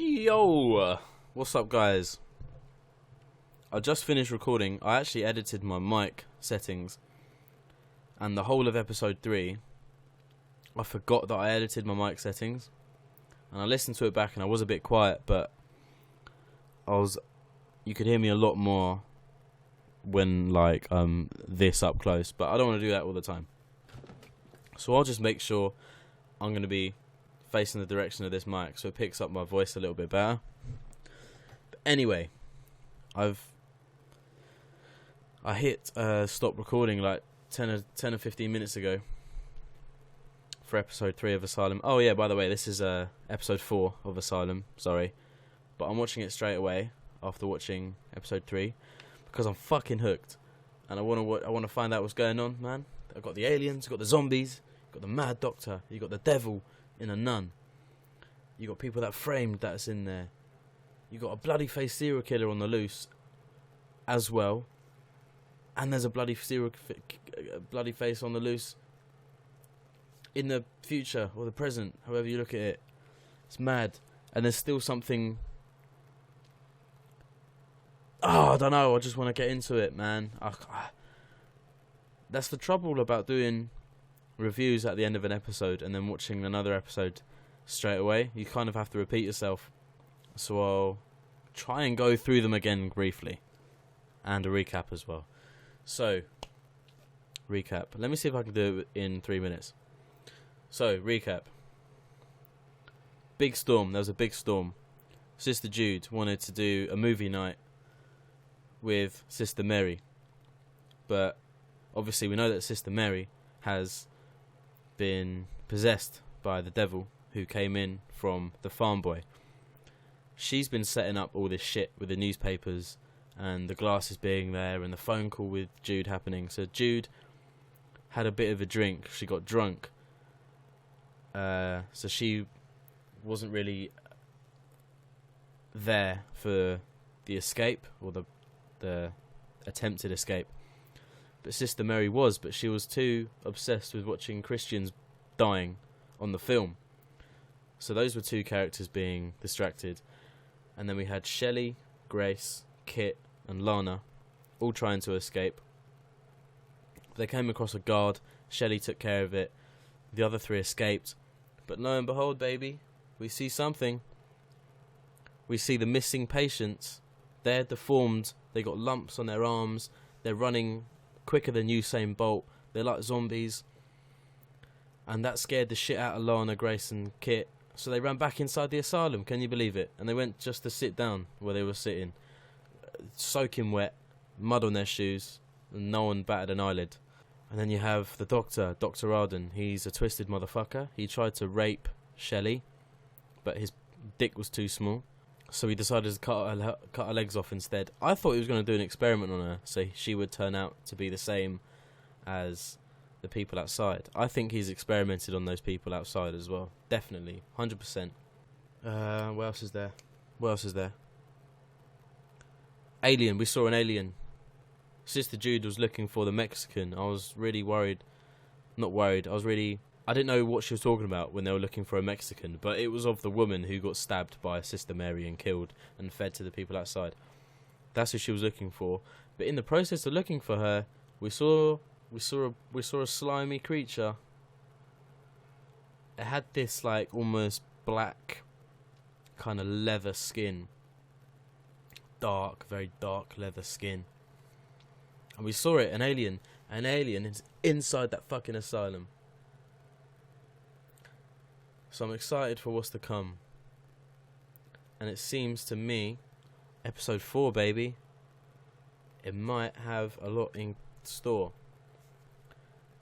Yo, what's up guys? I just finished recording. I actually edited my mic settings and the whole of episode 3 I forgot that I edited my mic settings, and I listened to it back and I was a bit quiet, but you could hear me a lot more when this up close, but I don't want to do that all the time. So I'll just make sure I'm going to be facing the direction of this mic so it picks up my voice a little bit better. But anyway, I hit stop recording like 10 or 15 minutes ago for episode 3 of Asylum. Oh yeah, by the way, this is episode 4 of Asylum, sorry. But I'm watching it straight away after watching episode 3 because I'm fucking hooked. And I want to find out what's going on, man. I've got the aliens, got the zombies, got the mad doctor, you got the devil in a nun. You got people that framed that's in there. You got a bloody face serial killer on the loose as well. And there's a bloody face on the loose in the future or the present, however you look at it. It's mad. And there's still something. I don't know. I just want to get into it, man. That's the trouble about doing reviews at the end of an episode and then watching another episode straight away. You kind of have to repeat yourself. So I'll try and go through them again briefly. And a recap as well. So, recap. Let me see if I can do it in 3 minutes. So, recap. Big storm. There was a big storm. Sister Jude wanted to do a movie night with Sister Mary. But obviously we know that Sister Mary has been possessed by the devil who came in from the farm boy. She's been setting up all this shit with the newspapers and the glasses being there and the phone call with Jude happening. So Jude had a bit of a drink. She got drunk. So she wasn't really there for the escape or the attempted escape. But Sister Mary was, but she was too obsessed with watching Christians dying on the film. So those were two characters being distracted. And then we had Shelley, Grace, Kit and Lana all trying to escape. They came across a guard. Shelley took care of it. The other 3 escaped. But lo and behold, baby, we see something. We see the missing patients. They're deformed. They got lumps on their arms. They're running quicker than Usain Bolt. They're like zombies. And that scared the shit out of Lana, Grace and Kit. So they ran back inside the asylum. Can you believe it? And they went just to sit down where they were sitting. Soaking wet. Mud on their shoes. And no one batted an eyelid. And then you have the doctor, Dr. Arden. He's a twisted motherfucker. He tried to rape Shelley, but his dick was too small. So he decided to cut her legs off instead. I thought he was going to do an experiment on her, so she would turn out to be the same as the people outside. I think he's experimented on those people outside as well. Definitely. 100%. What else is there? Alien. We saw an alien. Sister Jude was looking for the Mexican. I was really worried. Not worried. I didn't know what she was talking about when they were looking for a Mexican, but it was of the woman who got stabbed by Sister Mary and killed and fed to the people outside. That's who she was looking for. But in the process of looking for her, we saw a slimy creature. It had this like almost black kind of leather skin. Dark, very dark leather skin. And we saw it, an alien. An alien is inside that fucking asylum. So I'm excited for what's to come. And it seems to me, episode 4, baby, it might have a lot in store.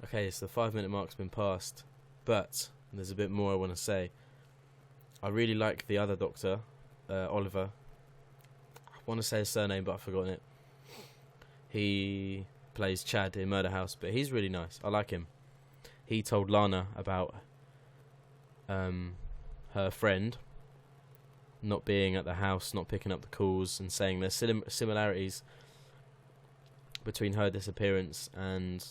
Okay, so the 5-minute mark's been passed. But there's a bit more I want to say. I really like the other doctor, Oliver. I want to say his surname, but I've forgotten it. He plays Chad in Murder House, but he's really nice. I like him. He told Lana about her friend not being at the house, not picking up the calls, and saying there's similarities between her disappearance and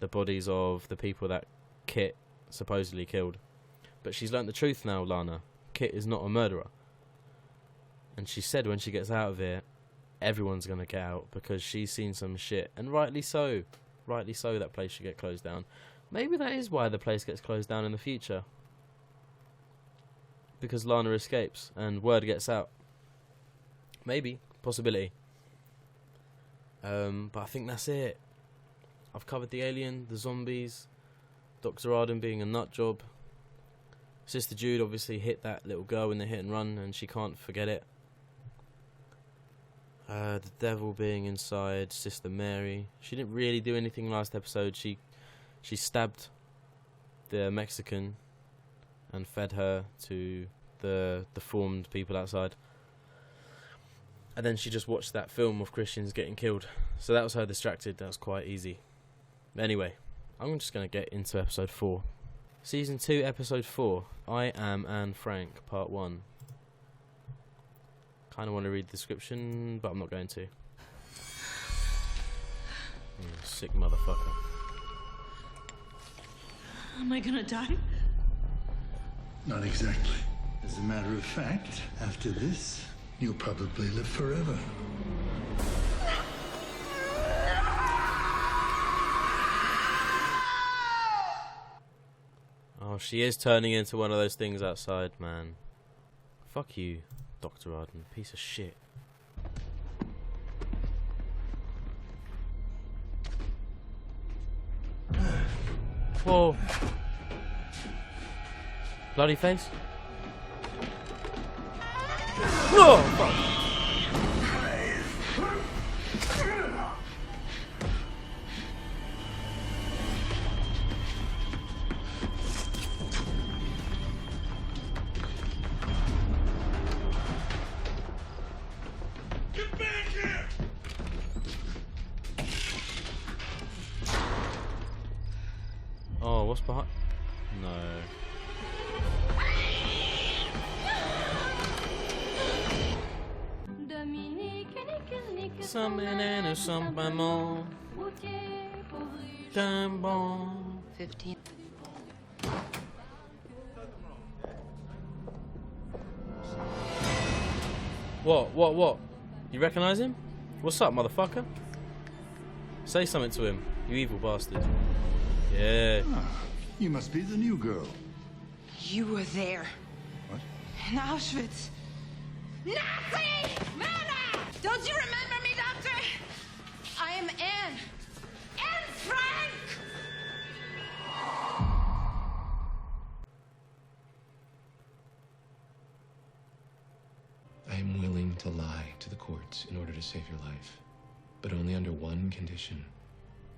the bodies of the people that Kit supposedly killed. But she's learnt the truth now, Lana. Kit is not a murderer. And she said when she gets out of here, everyone's going to get out because she's seen some shit. And rightly so. Rightly so, that place should get closed down. Maybe that is why the place gets closed down in the future. Because Lana escapes and word gets out. Maybe. Possibility. But I think that's it. I've covered the alien, the zombies, Dr. Arden being a nut job. Sister Jude obviously hit that little girl in the hit and run and she can't forget it. The devil being inside Sister Mary. She didn't really do anything last episode. She stabbed the Mexican and fed her to the deformed people outside. And then she just watched that film of Christians getting killed. So that was her distracted. That was quite easy. But anyway, I'm just going to get into episode 4. Season 2, episode 4. I Am Anne Frank, part 1. Kind of want to read the description, but I'm not going to. Sick motherfucker. Am I gonna die? Not exactly. As a matter of fact, after this, you'll probably live forever. Oh, she is turning into one of those things outside, man. Fuck you, Dr. Arden. Piece of shit. Whoa. Bloody face. Whoa! Fuck. Get back here! Oh, what's behind? No. Something more. 15. What? You recognise him? What's up, motherfucker? Say something to him, you evil bastard. Yeah. Ah, you must be the new girl. You were there. What? In Auschwitz. Nazi! Murder! Don't you remember me, Doctor? I am Anne. Anne Frank! I am willing to lie to the courts in order to save your life, but only under one condition.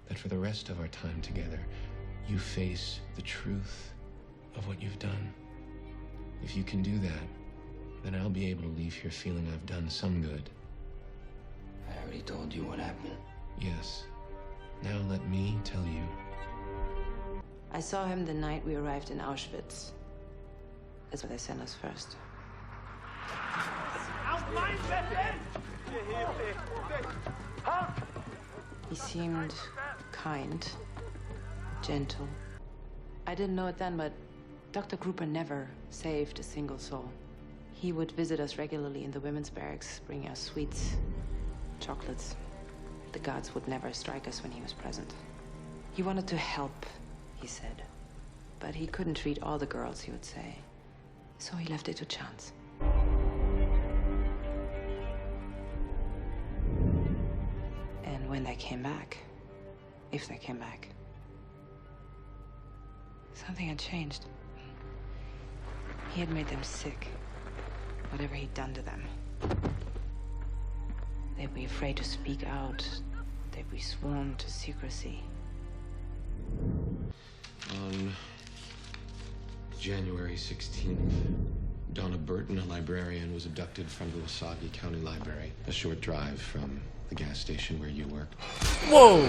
That for the rest of our time together, you face the truth of what you've done. If you can do that, then I'll be able to leave here feeling I've done some good. I already told you what happened. Yes. Now let me tell you. I saw him the night we arrived in Auschwitz. That's why they sent us first. He seemed kind, gentle. I didn't know it then, but Dr. Gruber never saved a single soul. He would visit us regularly in the women's barracks, bringing us sweets, chocolates. The guards would never strike us when he was present. He wanted to help, he said. But he couldn't treat all the girls, he would say. So he left it to chance. And when they came back, if they came back, something had changed. He had made them sick. Whatever he'd done to them. They'd be afraid to speak out. They'd be sworn to secrecy. On January 16th, Donna Burton, a librarian, was abducted from the Wasabi County Library, a short drive from the gas station where you work. Whoa!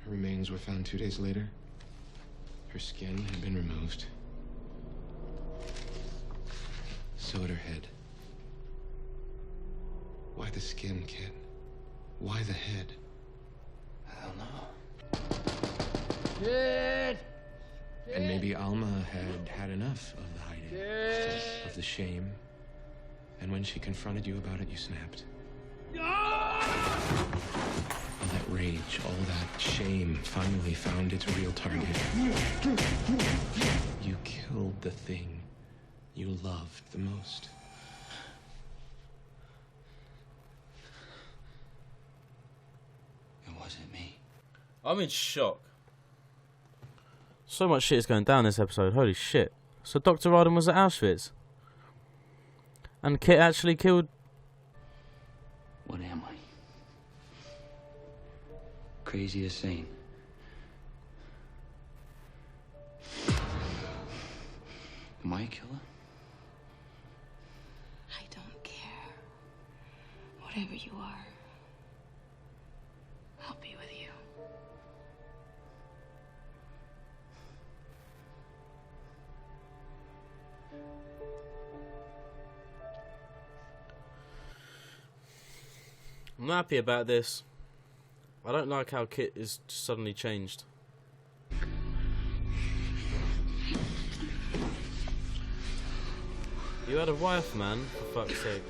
Her remains were found 2 days later. Her skin had been removed. So had her head. Why the skin, kid? Why the head? I don't know. And maybe Alma had had enough of the hiding, of the shame. And when she confronted you about it, you snapped. All that rage, all that shame finally found its real target. You killed the thing you loved the most. It wasn't me. I'm in shock. So much shit is going down this episode. Holy shit. So Dr. Arden was at Auschwitz. And Kit actually killed... What am I? Crazy or sane? Am I a killer? I don't care. Whatever you are, I'll be with you. I'm not happy about this. I don't like how Kit is suddenly changed. You had a wife, man, for fuck's sake.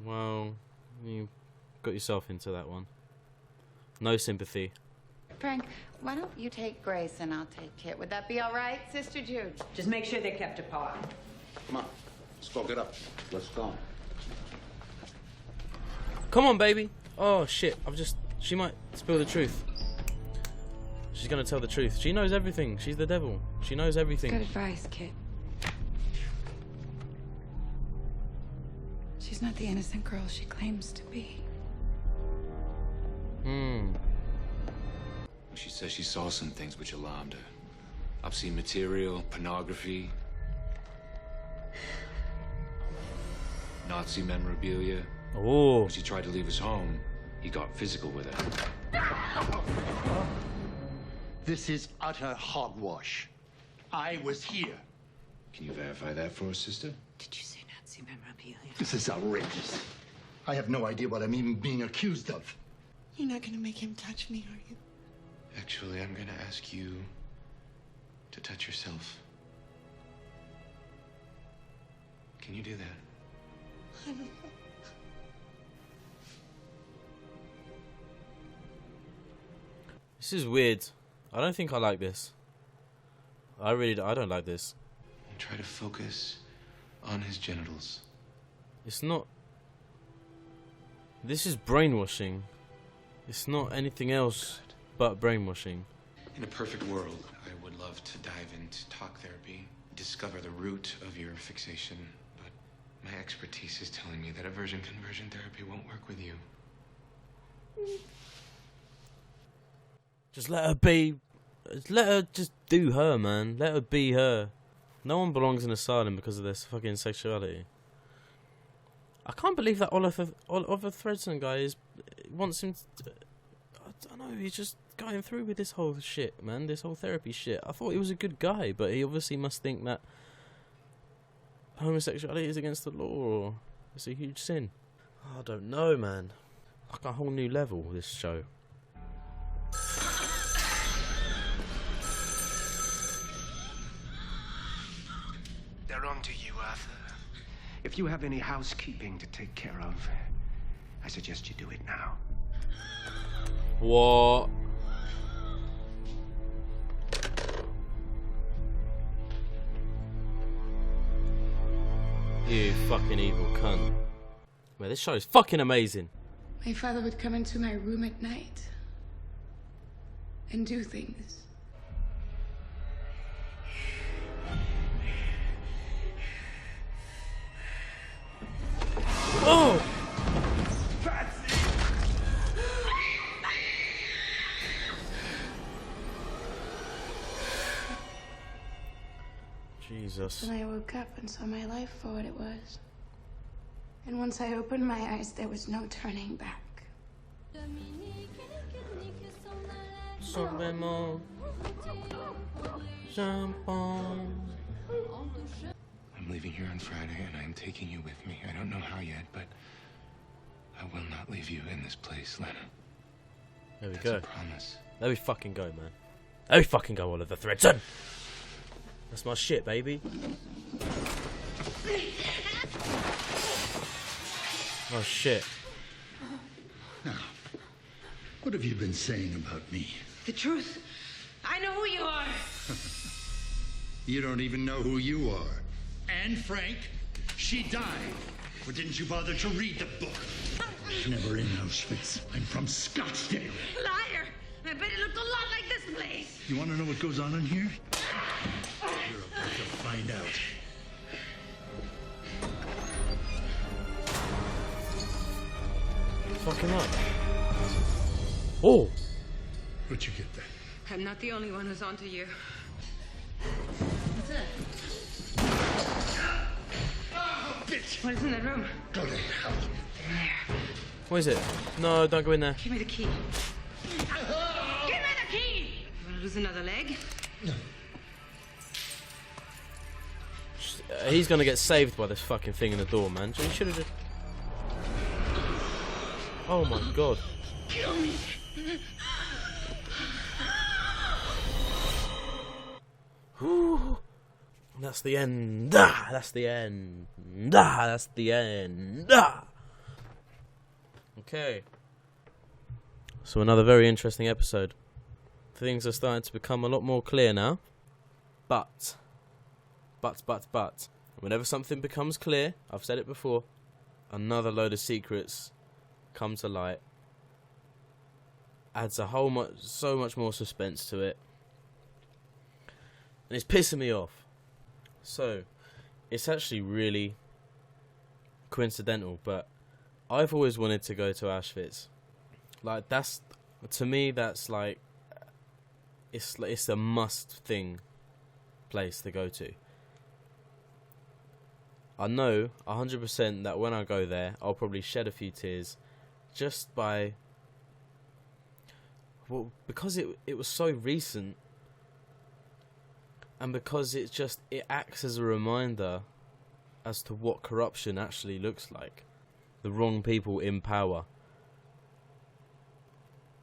Well, you got yourself into that one. No sympathy. Frank, why don't you take Grace and I'll take Kit? Would that be all right, Sister Jude? Just make sure they're kept apart. Come on, let's go, get up. Let's go. Come on, baby. Oh, shit. She might spill the truth. She's gonna tell the truth. She knows everything. She's the devil. She knows everything. Good advice, Kit. She's not the innocent girl she claims to be. She says she saw some things which alarmed her. Obscene material, pornography, Nazi memorabilia. Oh. When she tried to leave his home, he got physical with her. This is utter hogwash. I was here. Can you verify that for us, sister? Did you say Nazi memorabilia? This is outrageous. I have no idea what I'm even being accused of. You're not gonna make him touch me, are you? Actually, I'm gonna ask you to touch yourself. Can you do that? I don't know. This is weird. I don't think I like this. I don't like this. And try to focus on his genitals. It's not... This is brainwashing. It's not anything else but brainwashing. In a perfect world, I would love to dive into talk therapy, discover the root of your fixation, but my expertise is telling me that aversion conversion therapy won't work with you. Just let her be. Let her just do her, man. Let her be her. No one belongs in asylum because of their fucking sexuality. I can't believe that Oliver Threadson guy wants him to, I don't know, he's just going through with this whole shit, man. This whole therapy shit. I thought he was a good guy, but he obviously must think that homosexuality is against the law or it's a huge sin. I don't know, man. Like a whole new level, this show. They're on to you, Arthur. If you have any housekeeping to take care of, I suggest you do it now. What? You fucking evil cunt. Man, this show is fucking amazing. My father would come into my room at night and do things. Oh! Jesus. Then I woke up and saw my life for what it was. And once I opened my eyes, there was no turning back. I'm leaving here on Friday, and I am taking you with me. I don't know how yet, but I will not leave you in this place, Lena. There we That's go. a promise. There we fucking go, man. There we fucking go, Oliver Thredson. That's my shit, baby. Oh shit. Now, what have you been saying about me? The truth. I know who you are. You don't even know who you are. And Frank, she died. Or didn't you bother to read the book? I was never in Auschwitz. I'm from Scottsdale. Liar. I bet it looked a lot like this place. You want to know what goes on in here? You're about to find out. Fucking up. Oh! Where'd you get that? I'm not the only one who's onto you. What's that? Oh, bitch! What is in that room? Go to hell. There. What is it? No, don't go in there. Give me the key. Give me the key! You want to lose another leg? No. He's gonna get saved by this fucking thing in the door, man. So you should have just... Oh my god. Kill me. Whew. That's the end. Ah, that's the end. Ah, that's the end. Ah. Okay. So another very interesting episode. Things are starting to become a lot more clear now. But. Whenever something becomes clear, I've said it before, another load of secrets come to light. Adds so much more suspense to it. And it's pissing me off. So, it's actually really coincidental, but I've always wanted to go to Auschwitz. Like, that's, to me, that's like, it's a must thing place to go to. I know 100% that when I go there, I'll probably shed a few tears, just by, well, because it was so recent, and because it acts as a reminder as to what corruption actually looks like. The wrong people in power.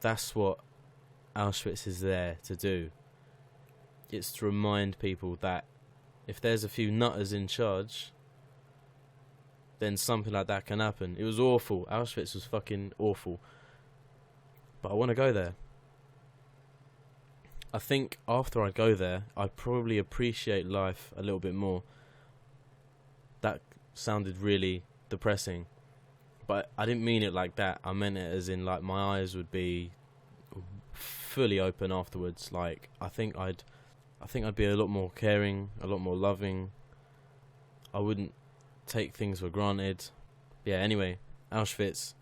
That's what Auschwitz is there to do. It's to remind people that if there's a few nutters in charge, then something like that can happen. It was awful. Auschwitz was fucking awful. But I want to go there. I think after I go there, I'd probably appreciate life a little bit more. That sounded really depressing. But I didn't mean it like that. I meant it as in, like, my eyes would be fully open afterwards. Like, I think I'd be a lot more caring, a lot more loving. I wouldn't take things for granted. Yeah, anyway, Auschwitz.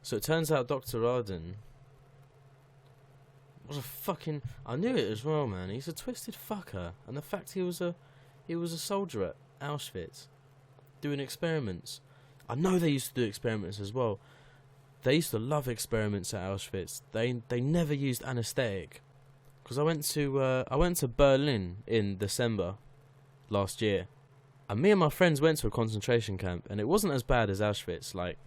So it turns out Dr. Arden was a fucking... I knew it as well, man. He's a twisted fucker. And the fact he was a soldier at Auschwitz doing experiments. I know they used to do experiments as well. They used to love experiments at Auschwitz. They never used anaesthetic. Because I went to Berlin in December last year. And me and my friends went to a concentration camp, and it wasn't as bad as Auschwitz. Like,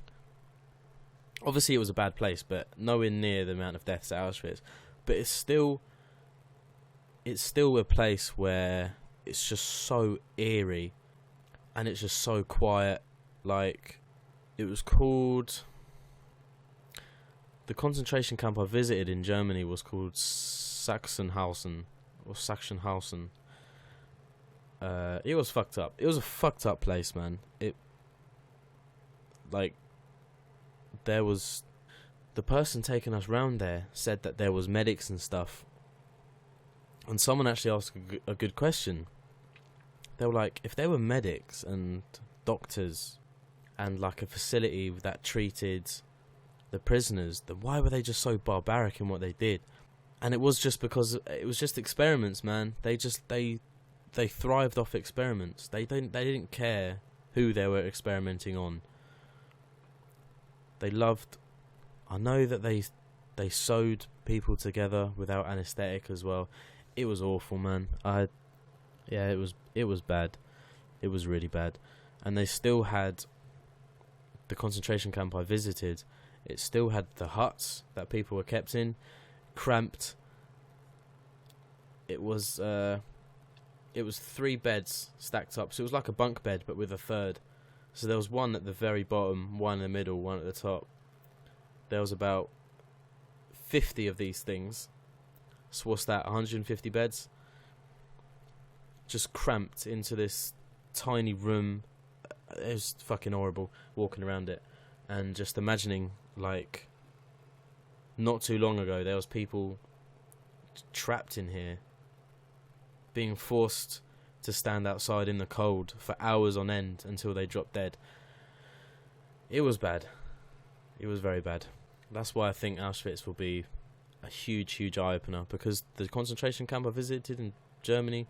obviously it was a bad place, but nowhere near the amount of deaths at Auschwitz. But it's still a place where it's just so eerie, and it's just so quiet. Like, it was called... The concentration camp I visited in Germany was called Sachsenhausen. Or Sachsenhausen. It was fucked up. It was a fucked up place, man. There was... The person taking us round there said that there was medics and stuff. And someone actually asked a good question. They were like, if there were medics and doctors and like a facility that treated the prisoners, then why were they just so barbaric in what they did? And it was just because it was just experiments, man. They thrived off experiments. They didn't care who they were experimenting on. They loved... I know that they sewed people together without anaesthetic as well. It was awful, man. It was bad. It was really bad. And they still had the concentration camp I visited. It still had the huts that people were kept in, cramped. It was 3 beds stacked up, so it was like a bunk bed but with a third. So there was one at the very bottom, one in the middle, one at the top. There was about 50 of these things. So what's that, 150 beds? Just cramped into this tiny room. It was fucking horrible walking around it. And just imagining, like, not too long ago there was people trapped in here, being forced to stand outside in the cold for hours on end until they dropped dead. It was bad. It was very bad. That's why I think Auschwitz will be a huge, huge eye-opener, because the concentration camp I visited in Germany,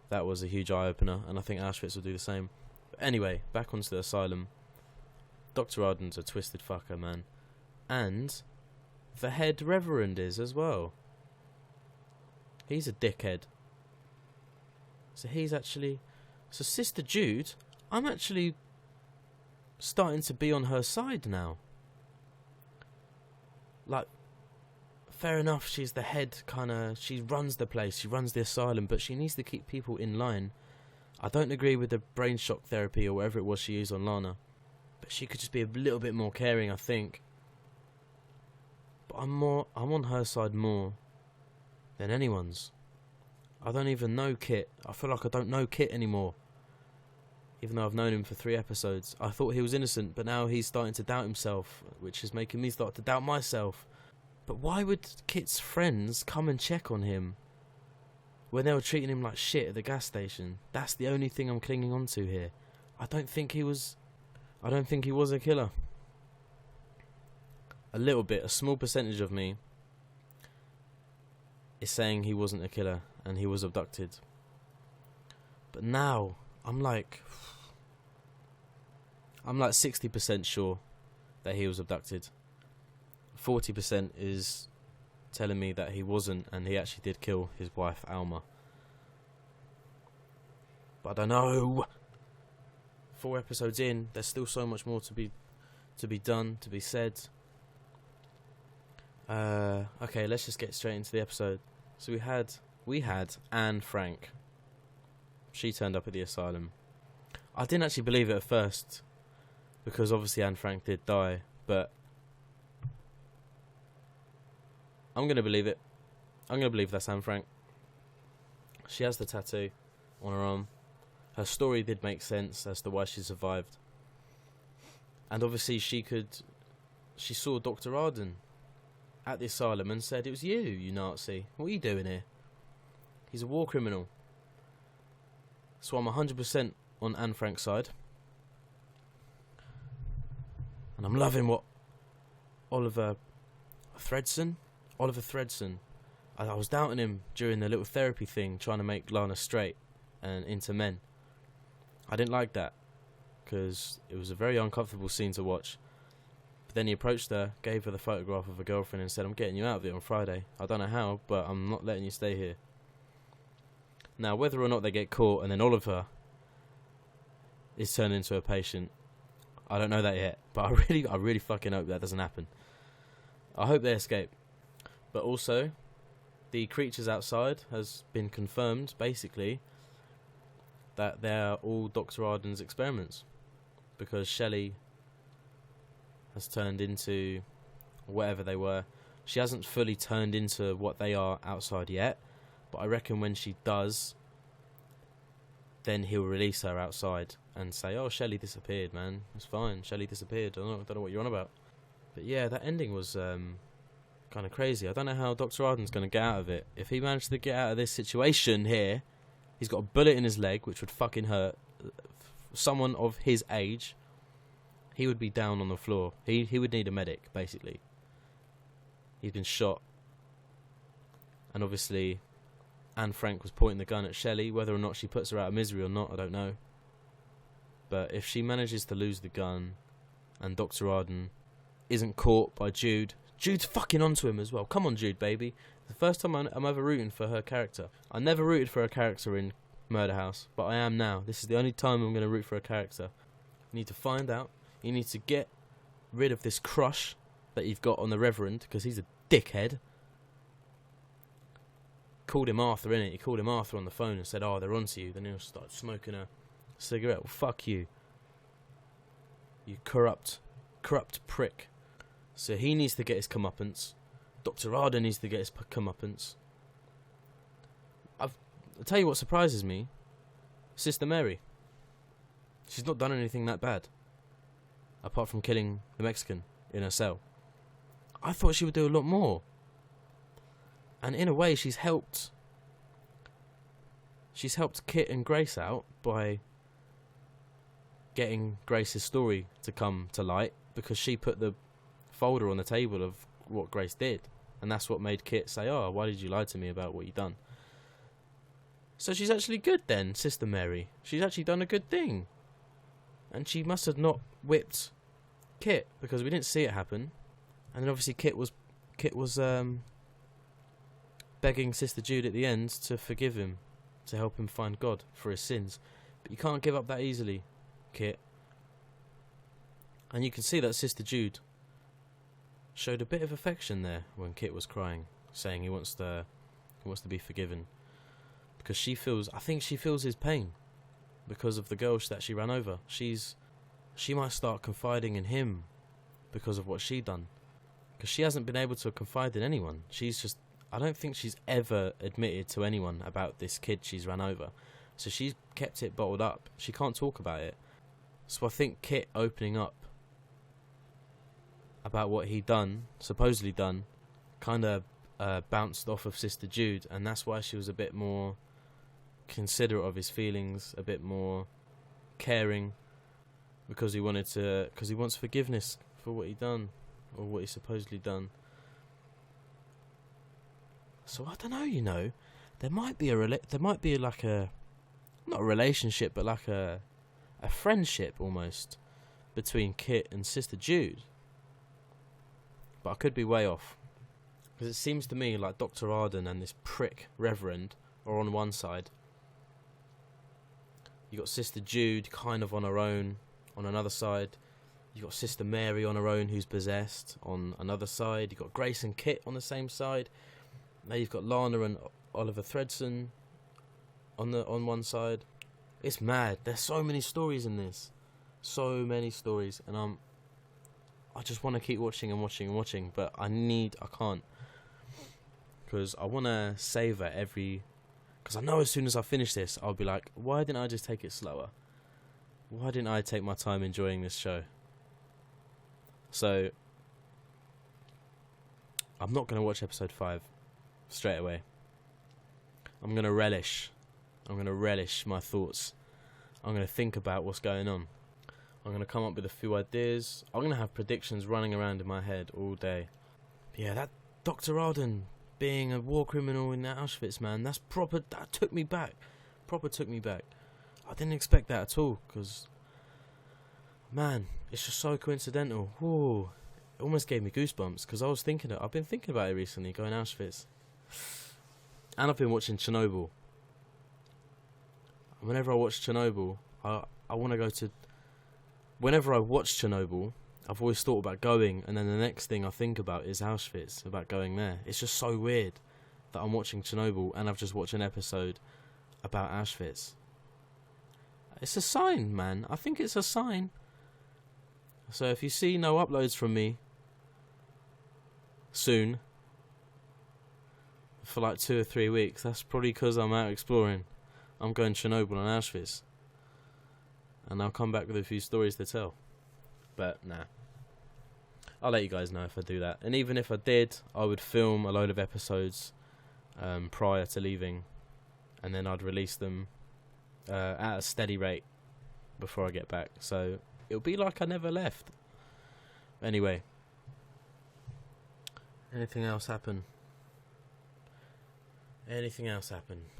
that was a huge eye-opener, and I think Auschwitz will do the same. But anyway, back onto the Asylum. Dr. Arden's a twisted fucker, man. And the head reverend is as well. He's a dickhead. So he's actually... So Sister Jude, I'm actually starting to be on her side now. Like, fair enough, she's the head, she runs the place, she runs the asylum, but she needs to keep people in line. I don't agree with the brain shock therapy or whatever it was she used on Lana, but she could just be a little bit more caring, I think. But I'm on her side more than anyone's. I don't even know Kit. I feel like I don't know Kit anymore. Even though I've known him for 3 episodes. I thought he was innocent, but now he's starting to doubt himself, which is making me start to doubt myself. But why would Kit's friends come and check on him when they were treating him like shit at the gas station? That's the only thing I'm clinging on to here. I don't think he was a killer. A little bit, a small percentage of me is saying he wasn't a killer and he was abducted. But now I'm like 60% sure that he was abducted. 40% is telling me that he wasn't, and he actually did kill his wife Alma. But I don't know. 4 episodes in, there's still so much more to be done, to be said. Okay, let's just get straight into the episode. So we had Anne Frank. She turned up at the asylum. I didn't actually believe it at first, because obviously Anne Frank did die, but I'm going to believe it. I'm going to believe that's Anne Frank. She has the tattoo on her arm. Her story did make sense as to why she survived. And obviously she saw Dr. Arden at the asylum and said, "It was you, you Nazi. What are you doing here?" He's a war criminal. So I'm 100% on Anne Frank's side. And I'm loving what Oliver Thredson, I was doubting him during the little therapy thing, trying to make Lana straight and into men. I didn't like that, because it was a very uncomfortable scene to watch. But then he approached her, gave her the photograph of a girlfriend and said, "I'm getting you out of it on Friday. I don't know how, but I'm not letting you stay here." Now, whether or not they get caught and then Oliver is turned into a patient, I don't know that yet. But I really fucking hope that doesn't happen. I hope they escape. But also, the creatures outside has been confirmed, basically, that they're all Dr. Arden's experiments. Because Shelley has turned into whatever they were. She hasn't fully turned into what they are outside yet. But I reckon when she does, then he'll release her outside and say, "Oh, Shelley disappeared, man. It's fine. Shelley disappeared. I don't know what you're on about." But yeah, that ending was kind of crazy. I don't know how Dr. Arden's going to get out of it. If he managed to get out of this situation here, he's got a bullet in his leg, which would fucking hurt. Someone of his age, he would be down on the floor. He would need a medic, basically. He's been shot. And obviously, Anne Frank was pointing the gun at Shelley. Whether or not she puts her out of misery or not, I don't know. But if she manages to lose the gun and Dr. Arden isn't caught by Jude Jude's fucking onto him as well. Come on, Jude, baby. The first time I'm ever rooting for her character. I never rooted for a character in Murder House, but I am now. This is the only time I'm going to root for a character. You need to find out. You need to get rid of this crush that you've got on the Reverend, because he's a dickhead. Called him Arthur, innit? He called him Arthur on the phone and said, oh, they're onto you. Then he'll start smoking a cigarette. Well, fuck you. You corrupt prick. So he needs to get his comeuppance. Dr. Arden needs to get his comeuppance. I'll tell you what surprises me. Sister Mary. She's not done anything that bad. Apart from killing the Mexican in her cell. I thought she would do a lot more. And in a way, she's helped Kit and Grace out by getting Grace's story to come to light, because she put the folder on the table of what Grace did, and that's what made Kit say, oh, why did you lie to me about what you done? So she's actually good then, Sister Mary. She's actually done a good thing. And she must have not whipped Kit, because we didn't see it happen. And then obviously Kit was begging Sister Jude at the end to forgive him, to help him find God for his sins. But you can't give up that easily, Kit. And you can see that Sister Jude showed a bit of affection there when Kit was crying, saying he wants to be forgiven, because I think she feels his pain because of the girl that she ran over. She might start confiding in him because of what she done, because she hasn't been able to confide in anyone. I don't think she's ever admitted to anyone about this kid she's ran over. So she's kept it bottled up. She can't talk about it. So I think Kit opening up about what he supposedly done, kind of bounced off of Sister Jude, and that's why she was a bit more considerate of his feelings, a bit more caring, because he wants forgiveness for what he done, or what he supposedly done. So I don't know, there might be like a, not a relationship, but like a friendship almost between Kit and Sister Jude. But I could be way off, because it seems to me like Dr. Arden and this prick Reverend are on one side. You got Sister Jude kind of on her own on another side. You got Sister Mary on her own, who's possessed, on another side. You got Grace and Kit on the same side. Now you've got Lana and Oliver Thredson on one side. It's mad. There's so many stories in this. So many stories. And I just want to keep watching and watching and watching. But I can't. Because I want to savour every... Because I know as soon as I finish this, I'll be like, why didn't I just take it slower? Why didn't I take my time enjoying this show? So, I'm not going to watch episode 5 straight away. I'm going to relish my thoughts. I'm going to think about what's going on. I'm going to come up with a few ideas. I'm going to have predictions running around in my head all day. But yeah, that Dr. Arden being a war criminal in Auschwitz, man, that took me back. I didn't expect that at all, because, man, it's just so coincidental. Whoa, it almost gave me goosebumps, because I've been thinking about it recently, going to Auschwitz. And I've been watching Chernobyl. Whenever I watch Chernobyl, I want to go to... Whenever I watch Chernobyl, I've always thought about going, and then the next thing I think about is Auschwitz, about going there. It's just so weird that I'm watching Chernobyl and I've just watched an episode about Auschwitz. It's a sign, man. I think it's a sign. So if you see no uploads from me soon, for like 2 or 3 weeks, that's probably because I'm out exploring. I'm going Chernobyl and Auschwitz. And I'll come back with a few stories to tell. But nah, I'll let you guys know if I do that. And even if I did, I would film a load of episodes prior to leaving, and then I'd release them at a steady rate before I get back. So it'll be like I never left. Anyway, anything else happen?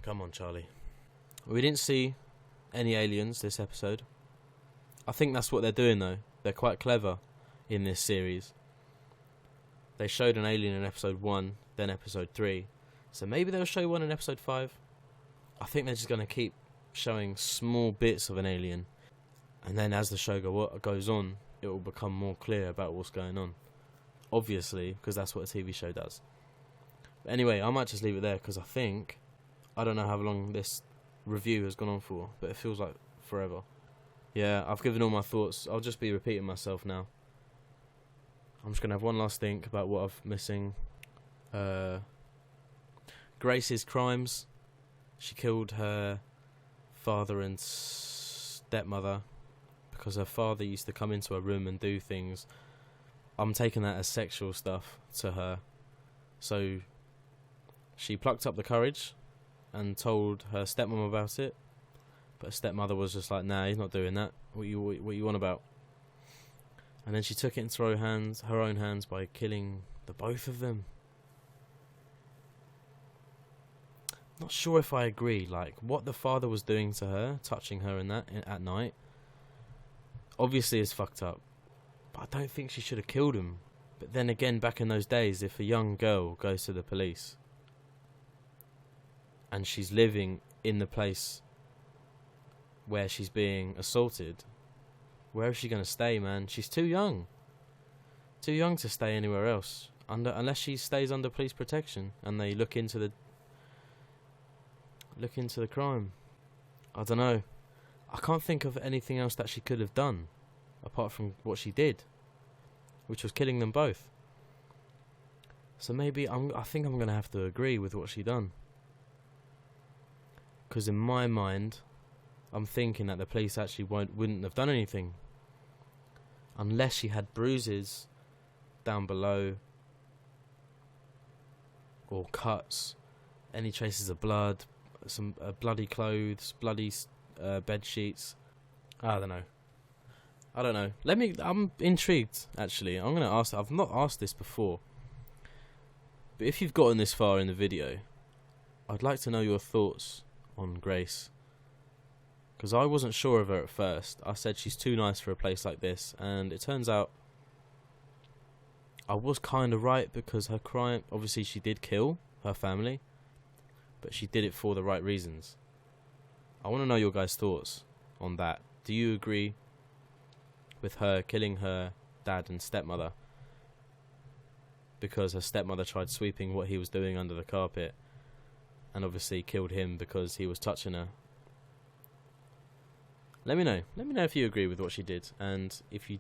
Come on, Charlie. We didn't see any aliens this episode. I think that's what they're doing, though. They're quite clever in this series. they showed an alien in episode 1, then episode 3. So maybe they'll show one in episode 5. I think they're just going to keep showing small bits of an alien. And then as the show goes on, it will become more clear about what's going on. Obviously, because that's what a TV show does. But anyway, I might just leave it there because I don't know how long this review has gone on for, but it feels like forever. Yeah, I've given all my thoughts. I'll just be repeating myself now. I'm just going to have one last think about what I'm missing. Grace's crimes. She killed her father and stepmother because her father used to come into her room and do things. I'm taking that as sexual stuff to her. So she plucked up the courage and told her stepmom about it. But her stepmother was just like, nah, he's not doing that. What you on about? And then she took it into her own hands by killing the both of them. Not sure if I agree. Like, what the father was doing to her, touching her and that at night, obviously is fucked up. But I don't think she should have killed him. But then again, back in those days, if a young girl goes to the police and she's living in the place where she's being assaulted, where is she going to stay, man? She's too young. Too young to stay anywhere else. Unless she stays under police protection and they look into the crime. I don't know. I can't think of anything else that she could have done apart from what she did, which was killing them both. So maybe I think I'm going to have to agree with what she done. Because in my mind, I'm thinking that the police actually wouldn't have done anything unless she had bruises down below or cuts, any traces of blood, some bloody clothes, bloody bed sheets. I don't know. I'm intrigued, actually. I'm going to ask. I've not asked this before. But if you've gotten this far in the video, I'd like to know your thoughts on Grace. Because I wasn't sure of her at first. I said she's too nice for a place like this. And it turns out I was kind of right, because her crime... Obviously, she did kill her family. But she did it for the right reasons. I want to know your guys' thoughts on that. Do you agree with her killing her dad and stepmother because her stepmother tried sweeping what he was doing under the carpet, and obviously killed him because he was touching her? Let me know. Let me know if you agree with what she did, and if you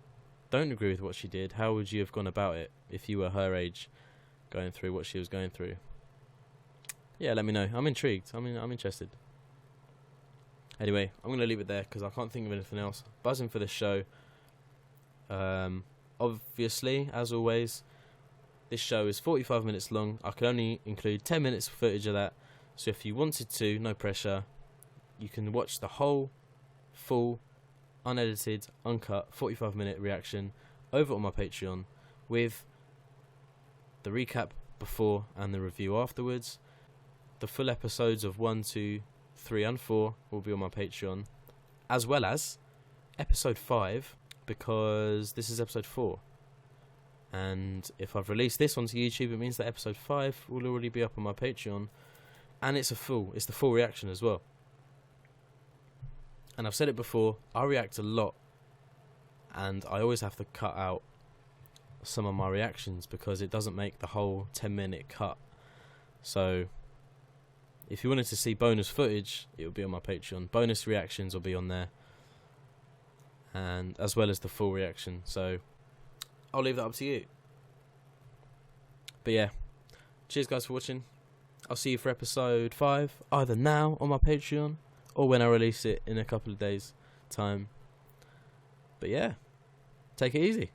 don't agree with what she did, how would you have gone about it if you were her age, going through what she was going through? Yeah, let me know. I'm intrigued. I'm interested. Anyway, I'm going to leave it there because I can't think of anything else. Buzzing for this show. Obviously, as always, this show is 45 minutes long. I can only include 10 minutes of footage of that. So if you wanted to, no pressure, you can watch the whole, full, unedited, uncut 45-minute reaction over on my Patreon with the recap before and the review afterwards. The full episodes of 1, 2, 3 and 4 will be on my Patreon, as well as episode 5, because this is episode 4, and if I've released this onto YouTube, it means that episode 5 will already be up on my Patreon, and it's the full reaction as well. And I've said it before, I react a lot, and I always have to cut out some of my reactions because it doesn't make the whole 10-minute cut. So if you wanted to see bonus footage, it will be on my Patreon. Bonus reactions will be on there, and as well as the full reaction. So I'll leave that up to you. But yeah, cheers guys for watching. I'll see you for episode 5, either now on my Patreon or when I release it in a couple of days' time. But yeah, take it easy.